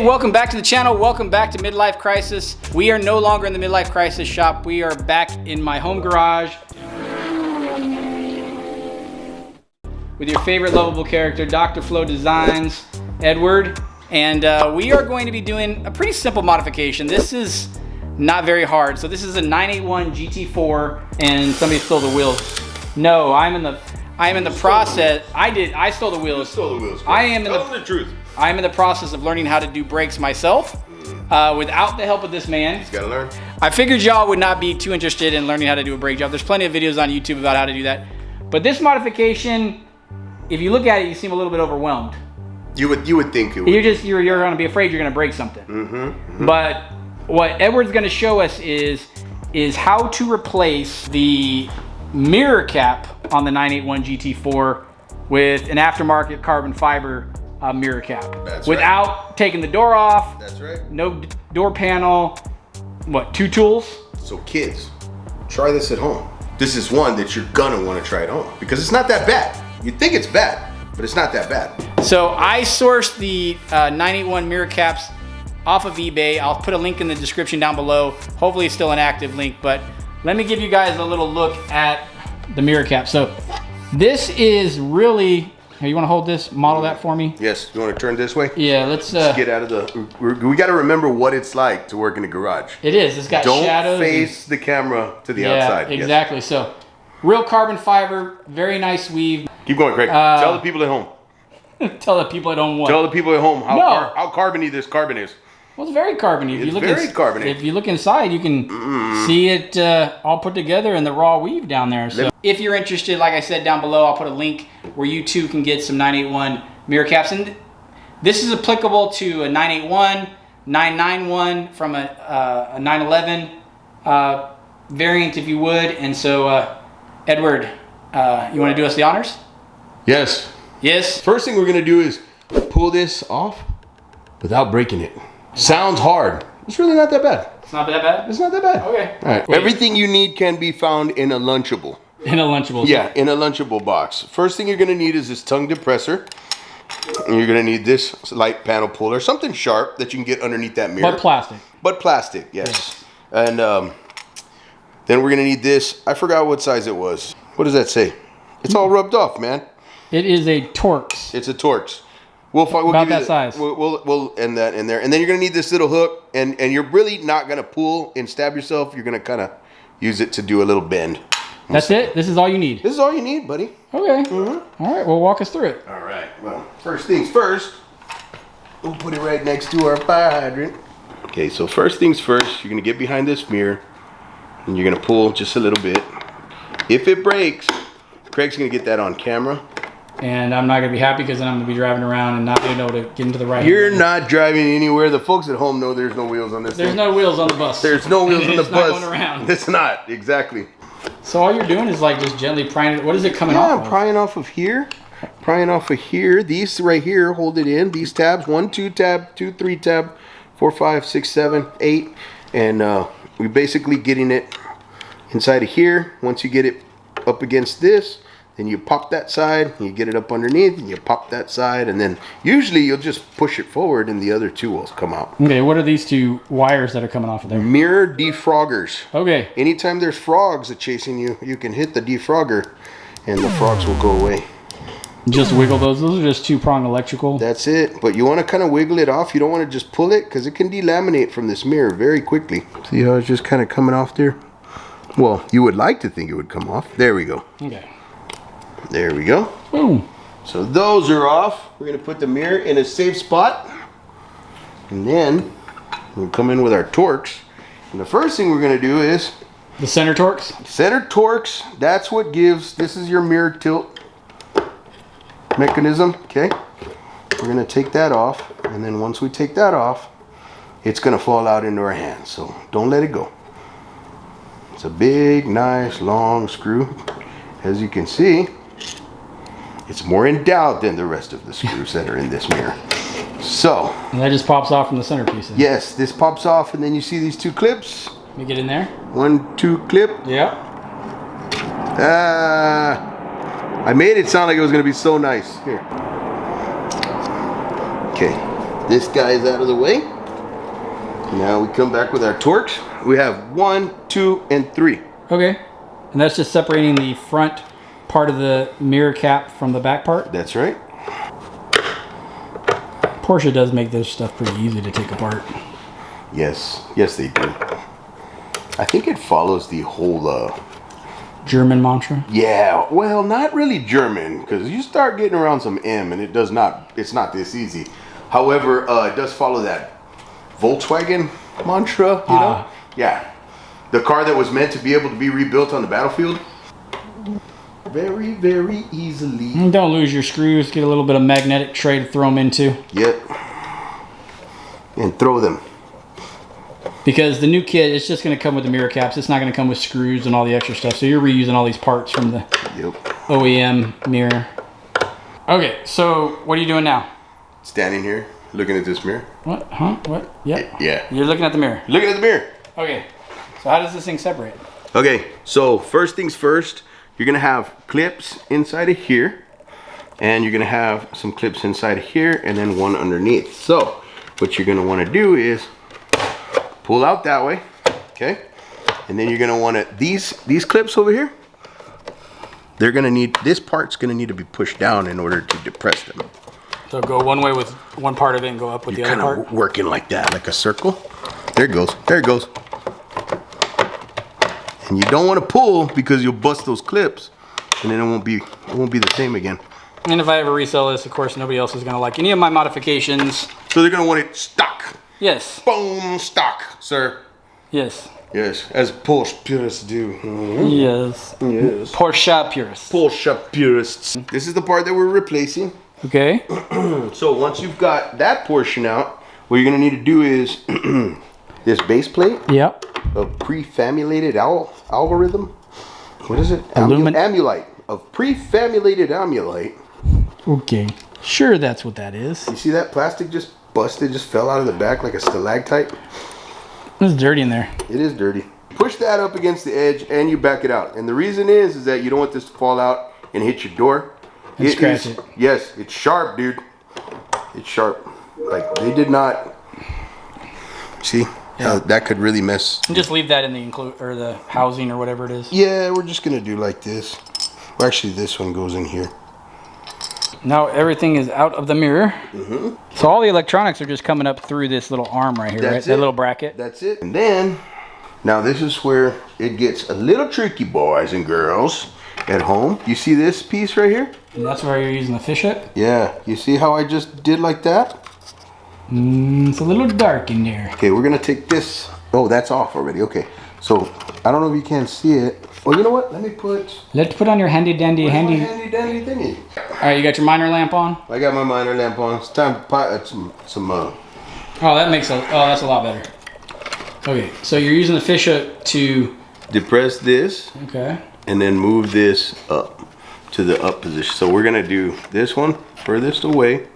Hey, welcome back to the channel. Welcome back to Midlife Crisis. We are no longer in the Midlife Crisis shop. We are back in my home garage with your favorite lovable character, Dr. Flo Designs, Edward. And we are going to be doing a pretty simple modification. This is not very hard. So this is a 981 GT4 and somebody stole the wheels. No, I'm in the process. I stole the wheels. You stole the wheels. I am in Tell them the truth. I am in the process of learning how to do brakes myself without the help of this man. He's gotta learn. I figured y'all would not be too interested in learning how to do a brake job. There's plenty of videos on YouTube about how to do that. But this modification, if you look at it, you seem a little bit overwhelmed. You would think it would. You're gonna be afraid you're gonna break something. But what Edward's gonna show us is how to replace the mirror cap on the 981 GT4 with an aftermarket carbon fiber mirror cap. That's without taking the door off. That's right. No door panel. What, 2 tools? So kids, try this at home. This is one that you're gonna want to try at home because it's not that bad. You think it's bad, but it's not that bad. So I sourced the 981 mirror caps off of eBay. I'll put a link in the description down below. Hopefully it's still an active link, but let me give you guys a little look at the mirror cap. So this is really, here, you want to hold this, model that for me? Yes, you want to turn this way? Yeah, let's get out of the, we got to remember what it's like to work in a garage. It is, it's got shadows. Don't face the camera to the outside. Exactly. Yes. So real carbon fiber, very nice weave. Keep going, Craig. Tell the people at home. Tell the people at home what? Tell the people at home how carbony this carbon is. Well, it's very carbony. It's very carbony. If you look inside, you can see it all put together in the raw weave down there. So if you're interested, like I said down below, I'll put a link where you too can get some 981 mirror caps. And this is applicable to a 981, 991 from a 911 variant, if you would. And so, Edward, you want to do us the honors? Yes. Yes. First thing we're going to do is pull this off without breaking it. Sounds hard. It's really not that bad. It's not that bad? It's not that bad. Okay. All right. Wait. Everything you need can be found in a Lunchable. In a Lunchable. Yeah, in a Lunchable box. First thing you're going to need is this tongue depressor. And you're going to need this light panel puller. Something sharp that you can get underneath that mirror. But plastic. But plastic, yes. And then we're going to need this. I forgot what size it was. What does that say? It's all rubbed off, man. It is a Torx. It's a Torx. We'll about that size. We'll end that in there. And then you're going to need this little hook. And you're really not going to pull and stab yourself. You're going to kind of use it to do a little bend. That's it? This is all you need? This is all you need, buddy. Okay. All right. Well, walk us through it. All right. Well, first things first. We'll put it right next to our fire hydrant. Okay, so first things first. You're going to get behind this mirror. And you're going to pull just a little bit. If it breaks, Craig's going to get that on camera. And I'm not going to be happy because then I'm going to be driving around and not going to be able to get into the right. You're not driving anywhere. The folks at home know there's no wheels on this thing. There's no wheels on the bus. There's no wheels on the bus. It's not going around. It's not, exactly. So all you're doing is like just gently prying it. What is it coming off of? Yeah, prying off of here. Prying off of here. These right here hold it in. These tabs. 1, 2 tab, 2, 3 tab, 4, 5, 6, 7, 8. And we're basically getting it inside of here. Once you get it up against this, then you pop that side, you get it up underneath, and you pop that side, and then usually you'll just push it forward and the other two will come out. Okay, what are these 2 wires that are coming off of there? Mirror defroggers. Okay. Anytime there's frogs that chasing you, you can hit the defrogger and the frogs will go away. Just wiggle those. Those are just 2-prong electrical. That's it. But you want to kind of wiggle it off. You don't want to just pull it because it can delaminate from this mirror very quickly. See how it's just kind of coming off there? Well, you would like to think it would come off. There we go. Okay. There we go. Boom. So those are off. We're going to put the mirror in a safe spot. And then we'll come in with our Torx. And the first thing we're going to do is... The center Torx? Center Torx. That's what gives... This is your mirror tilt mechanism. Okay. We're going to take that off. And then once we take that off, it's going to fall out into our hands. So don't let it go. It's a big, nice, long screw. As you can see, it's more endowed than the rest of the screws that are in this mirror. So. And that just pops off from the centerpiece. Yes, this pops off and then you see these 2 clips. Let me get in there. 1, 2 clip. Yeah. I made it sound like it was going to be so nice. Here. Okay. This guy's out of the way. Now we come back with our torques. We have 1, 2, and 3. Okay. And that's just separating the front part of the mirror cap from the back part? That's right. Porsche does make this stuff pretty easy to take apart. Yes. Yes, they do. I think it follows the whole... German mantra? Yeah. Well, not really German, because you start getting around some M, and it's not this easy. However, it does follow that Volkswagen mantra, you know? Yeah. The car that was meant to be able to be rebuilt on the battlefield. Very, very easily. And don't lose your screws. Get a little bit of magnetic tray to throw them into. Yep. And throw them. Because the new kit, it's just going to come with the mirror caps. It's not going to come with screws and all the extra stuff. So you're reusing all these parts from the OEM mirror. Okay, so what are you doing now? Standing here, looking at this mirror. What? Huh? What? Yep. Yeah. You're looking at the mirror. Looking at the mirror. Okay. So how does this thing separate? Okay, so first things first, you're going to have clips inside of here. And you're going to have some clips inside of here and then one underneath. So what you're going to want to do is pull out that way, okay? And then you're gonna want to, these clips over here, they're gonna need, this part's gonna need to be pushed down in order to depress them. So go one way with one part of it and go up with the other part? Kind of working like that, like a circle. There it goes, there it goes. And you don't want to pull because you'll bust those clips and then it won't be the same again. And if I ever resell this, of course, nobody else is gonna like any of my modifications. So they're gonna want it stock. Yes. Boom, stock, sir. Yes. Yes, as Porsche purists do. Mm-hmm. Yes. Yes. Porsche purists. Porsche purists. This is the part that we're replacing. Okay. So once you've got that portion out, what you're gonna need to do is this base plate. Yep. Of prefamulated algorithm. What is it? Amulite. Of prefamulated amulite. Okay. Sure, that's what that is. You see that plastic just busted, just fell out of the back like a stalactite? It's dirty in there. It is dirty. Push that up against the edge and you back it out. And the reason is that you don't want this to fall out and hit your door. And scratch it. Yes, it's sharp, dude. It's sharp. Like, they did not... See? Yeah. That could really mess... And just leave that in the housing or whatever it is. Yeah, we're just going to do like this. Well, actually, this one goes in here. Now everything is out of the mirror. Mm-hmm. So all the electronics are just coming up through this little arm right here, right? That little bracket. That's it. And then, now this is where it gets a little tricky, boys and girls at home. You see this piece right here? And that's where you're using the fishhook? Yeah. You see how I just did like that? It's a little dark in there. Okay, we're going to take this. Oh, that's off already. Okay. So, I don't know if you can see it. Well, you know what? Let's put on your handy dandy thingy. All right, you got your minor lamp on? I got my minor lamp on. It's time to put some Oh, that's a lot better. Okay, so you're using the fishhook to depress this. Okay. And then move this up to the up position. So we're gonna do this one furthest away.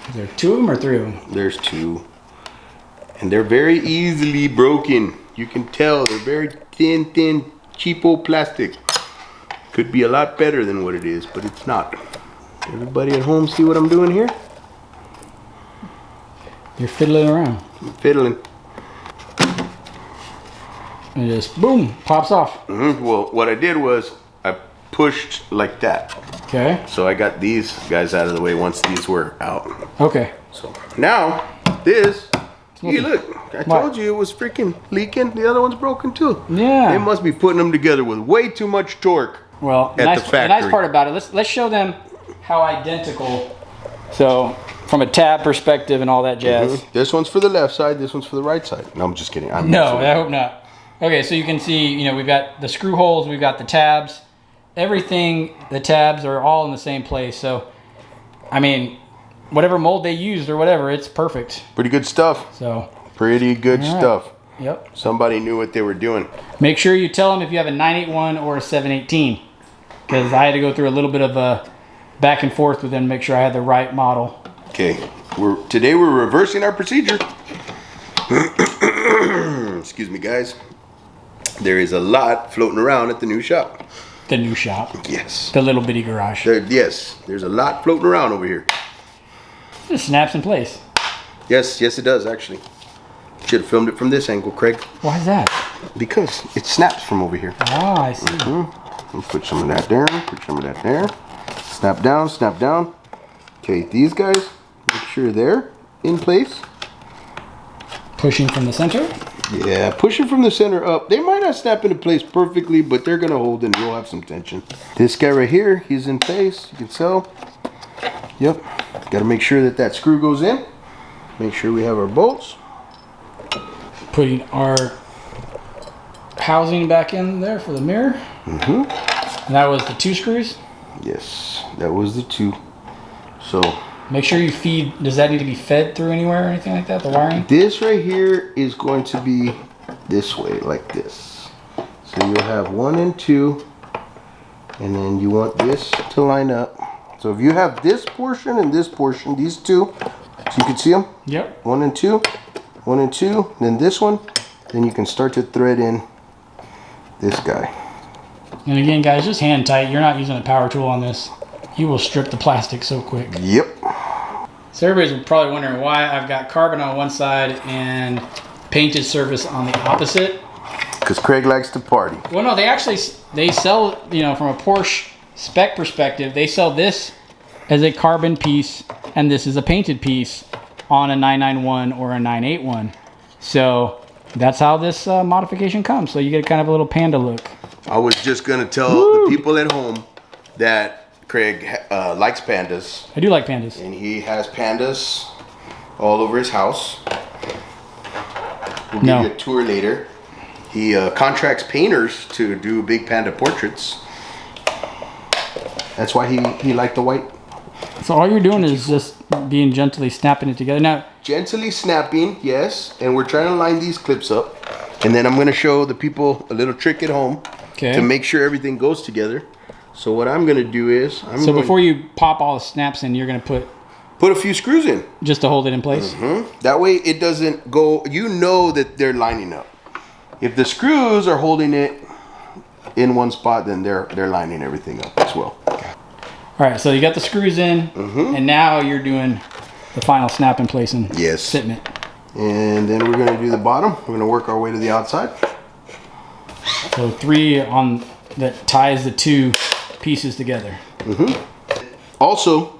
Is there 2 of them or 3 of them? There's 2. And they're very easily broken. You can tell they're very thin, cheapo plastic. Could be a lot better than what it is, but it's not. Everybody at home see what I'm doing here? You're fiddling around. I'm fiddling. And it just, boom, pops off. Mm-hmm. Well, what I did was I pushed like that. Okay. So I got these guys out of the way once these were out. Okay. So now this, hey, look, I told you it was freaking leaking. The other one's broken too. Yeah. They must be putting them together with way too much torque. Well, the nice part about it, let's show them how identical. So from a tab perspective and all that jazz. Mm-hmm. This one's for the left side. This one's for the right side. No, I'm just kidding. No, I hope not. Okay, so you can see, we've got the screw holes, we've got the tabs. Everything, the tabs are all in the same place. So, I mean, whatever mold they used or whatever, it's perfect. Pretty good stuff. So, pretty good stuff. Yep. Somebody knew what they were doing. Make sure you tell them if you have a 981 or a 718. Because I had to go through a little bit of a back and forth with them to make sure I had the right model. Okay, today we're reversing our procedure. Excuse me, guys. There is a lot floating around at the new shop. The new shop? Yes. The little bitty garage. Yes, there's a lot floating around over here. It just snaps in place. Yes, yes it does actually. Should have filmed it from this angle, Craig. Why is that? Because it snaps from over here. Ah, I see. We'll put some of that there, put some of that there. Snap down, snap down. Okay, these guys, make sure they're in place. Pushing from the center? Yeah, pushing from the center up. They might not snap into place perfectly, but they're gonna hold and you'll have some tension. This guy right here, he's in place, you can tell. Yep, gotta make sure that that screw goes in. Make sure we have our bolts. Putting our housing back in there for the mirror. And that was the 2 screws? Yes, that was the 2. So make sure you feed, does that need to be fed through anywhere or anything like that, the wiring? this right here is going to be this way, like this. So you'll have 1 and 2, and then you want this to line up. So if you have this portion and this portion, these two, so you can see them? Yep. 1 and 2, 1 and 2, then this one, then you can start to thread in this guy. And again, guys, just hand tight. You're not using a power tool on this. You will strip the plastic so quick. Yep. So everybody's probably wondering why I've got carbon on one side and painted surface on the opposite. Because Craig likes to party. Well, no, they sell, you know, from a Porsche spec perspective, they sell this as a carbon piece and this is a painted piece on a 991 or a 981. So that's how this modification comes. So you get kind of a little panda look. I was just going to tell the people at home that Craig likes pandas. I do like pandas. And he has pandas all over his house. We'll give you a tour later. He contracts painters to do big panda portraits. That's why he liked the white. So all you're doing is just being gently snapping it together. Now, gently snapping, yes. And we're trying to line these clips up. And then I'm going to show the people a little trick at home to make sure everything goes together. So what I'm going to do is... before you pop all the snaps in, you're going to put a few screws in. Just to hold it in place? That way it doesn't go... You know that they're lining up. If the screws are holding it in one spot, then they're lining everything up as well. All right, so you got the screws in, and now you're doing the final snap in place and fitting it. And then we're going to do the bottom. We're going to work our way to the outside. So 3 on that ties the 2 pieces together. Also,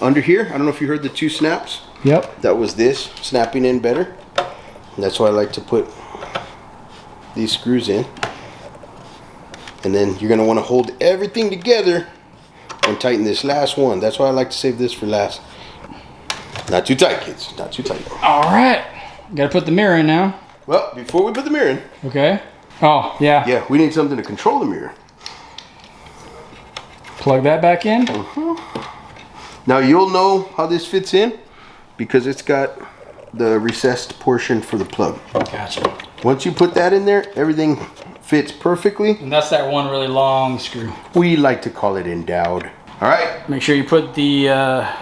under here, I don't know if you heard the 2 snaps. Yep. That was this snapping in better. And that's why I like to put these screws in. And then you're going to want to hold everything together and tighten this last one. That's why I like to save this for last. Not too tight, kids. Not too tight. All right. Got to put the mirror in now. Well, before we put the mirror in. Okay. Oh, yeah. Yeah, we need something to control the mirror. Plug that back in. Now you'll know how this fits in because it's got the recessed portion for the plug. Gotcha. Once you put that in there, everything fits perfectly. And that's that one really long screw. We like to call it endowed. All right. Make sure you put the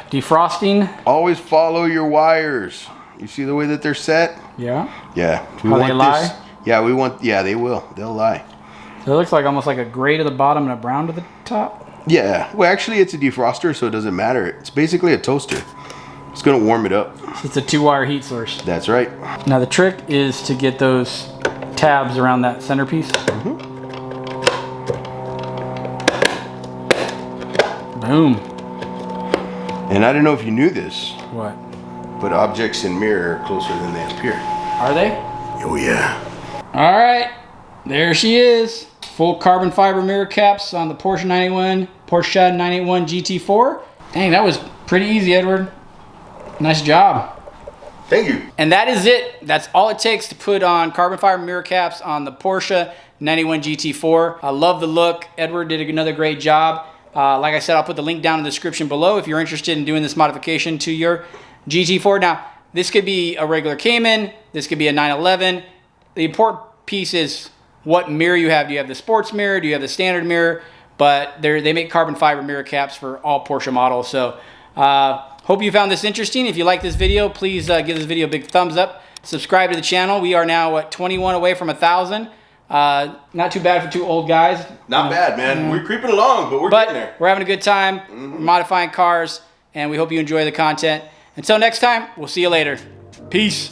defrosting. Always follow your wires. You see the way that they're set? Yeah. Yeah. How they lie? Yeah, we want. Yeah, they will. They'll lie. So it looks like almost like a gray to the bottom and a brown to the top. Yeah. Well, actually, it's a defroster, so it doesn't matter. It's basically a toaster. It's gonna warm it up. So it's a 2-wire heat source. That's right. Now the trick is to get those tabs around that centerpiece. Boom. And I don't know if you knew this. What? But objects in mirror are closer than they appear. Are they? Oh yeah. All right, there she is. Full carbon fiber mirror caps on the Porsche 981 GT4. Dang, that was pretty easy, Edward. Nice job. Thank you. And that is it. That's all it takes to put on carbon fiber mirror caps on the Porsche 981 GT4. I love the look. Edward did another great job. Like I said, I'll put the link down in the description below if you're interested in doing this modification to your GT4. Now, this could be a regular Cayman. This could be a 911. The important piece is what mirror you have. Do you have the sports mirror? Do you have the standard mirror? But they make carbon fiber mirror caps for all Porsche models. So hope you found this interesting. If you like this video, please give this video a big thumbs up. Subscribe to the channel. We are now at 21 away from 1,000. Not too bad for 2 old guys. Not bad, man. We're creeping along, but we're getting there. We're having a good time. We're modifying cars. and we hope you enjoy the content. Until next time, we'll see you later. Peace.